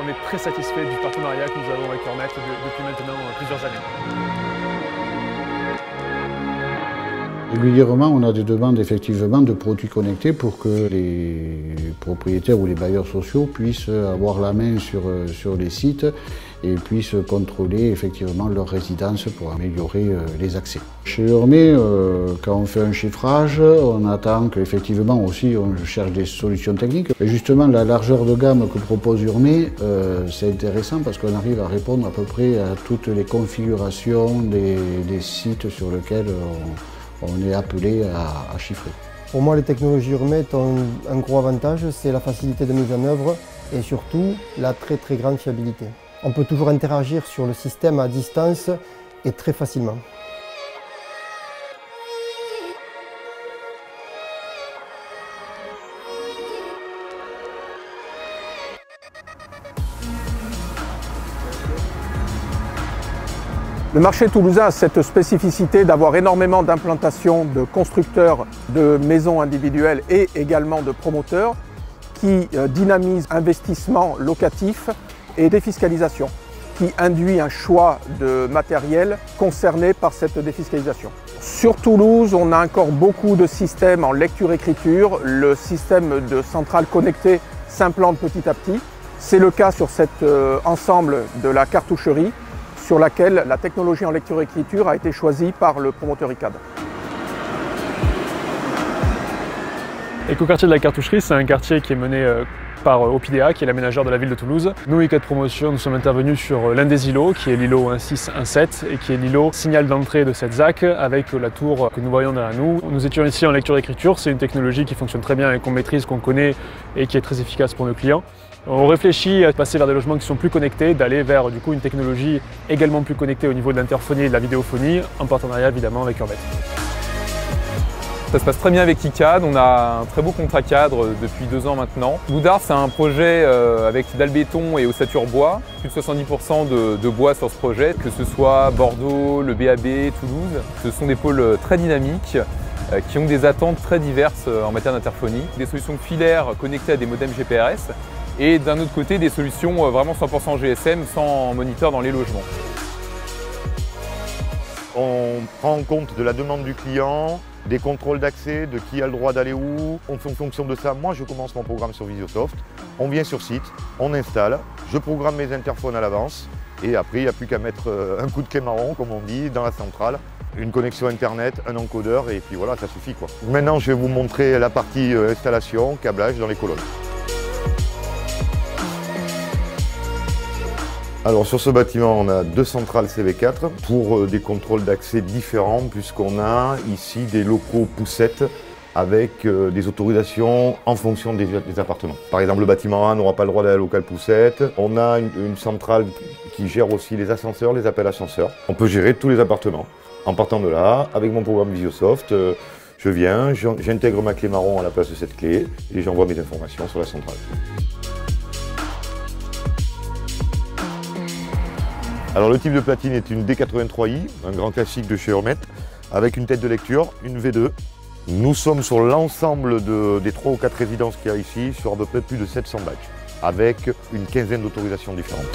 On est très satisfait du partenariat que nous avons avec Hormet depuis maintenant plusieurs années. Régulièrement, on a des demandes effectivement de produits connectés pour que les propriétaires ou les bailleurs sociaux puissent avoir la main sur les sites et puissent contrôler effectivement leur résidence pour améliorer les accès. Chez Hormet, quand on fait un chiffrage, on attend qu'effectivement aussi on cherche des solutions techniques. Et justement, la largeur de gamme que propose Hormet, c'est intéressant parce qu'on arrive à répondre à peu près à toutes les configurations des sites sur lesquels on est appelé à chiffrer. Pour moi, les technologies Hormet ont un gros avantage, c'est la facilité de mise en œuvre et surtout la très grande fiabilité. On peut toujours interagir sur le système à distance et très facilement. Le marché toulousain a cette spécificité d'avoir énormément d'implantations de constructeurs de maisons individuelles et également de promoteurs qui dynamisent investissement locatif et défiscalisation, qui induit un choix de matériel concerné par cette défiscalisation. Sur Toulouse, on a encore beaucoup de systèmes en lecture-écriture. Le système de centrale connectée s'implante petit à petit. C'est le cas sur cet ensemble de la cartoucherie, sur laquelle la technologie en lecture-écriture a été choisie par le promoteur ICAD. L'écoquartier de la cartoucherie, c'est un quartier qui est mené par Opidea, qui est l'aménageur de la ville de Toulouse. Nous, ICAD Promotion, nous sommes intervenus sur l'un des îlots, qui est l'îlot 1617, et qui est l'îlot signal d'entrée de cette ZAC, avec la tour que nous voyons derrière nous. Nous étions ici en lecture-écriture, c'est une technologie qui fonctionne très bien et qu'on maîtrise, qu'on connaît et qui est très efficace pour nos clients. On réfléchit à passer vers des logements qui sont plus connectés, d'aller vers du coup une technologie également plus connectée au niveau de l'interphonie et de la vidéophonie, en partenariat évidemment avec Hormet. Ça se passe très bien avec ICAD, on a un très beau contrat cadre depuis 2 ans maintenant. Boudard, c'est un projet avec dalle béton et ossature bois, plus de 70% de bois sur ce projet, que ce soit Bordeaux, le BAB, Toulouse. Ce sont des pôles très dynamiques qui ont des attentes très diverses en matière d'interphonie. Des solutions filaires connectées à des modems GPRS et d'un autre côté des solutions vraiment 100% GSM sans moniteur dans les logements. On prend en compte de la demande du client, des contrôles d'accès, de qui a le droit d'aller où. En fonction de ça, moi je commence mon programme sur VisioSoft. On vient sur site, on installe, je programme mes interphones à l'avance et après il n'y a plus qu'à mettre un coup de clé marron, comme on dit, dans la centrale. Une connexion internet, un encodeur et puis voilà, ça suffit quoi. Maintenant je vais vous montrer la partie installation, câblage dans les colonnes. Alors sur ce bâtiment, on a 2 centrales CV4 pour des contrôles d'accès différents puisqu'on a ici des locaux poussettes avec des autorisations en fonction des appartements. Par exemple, le bâtiment A n'aura pas le droit d'aller à la locale poussette. On a une centrale qui gère aussi les ascenseurs, les appels ascenseurs. On peut gérer tous les appartements. En partant de là, avec mon programme VisioSoft, je viens, j'intègre ma clé marron à la place de cette clé et j'envoie mes informations sur la centrale. Alors le type de platine est une D83i, un grand classique de chez Hormet, avec une tête de lecture, une V2. Nous sommes sur l'ensemble des 3 ou 4 résidences qu'il y a ici, sur à peu près plus de 700 badges, avec une quinzaine d'autorisations différentes.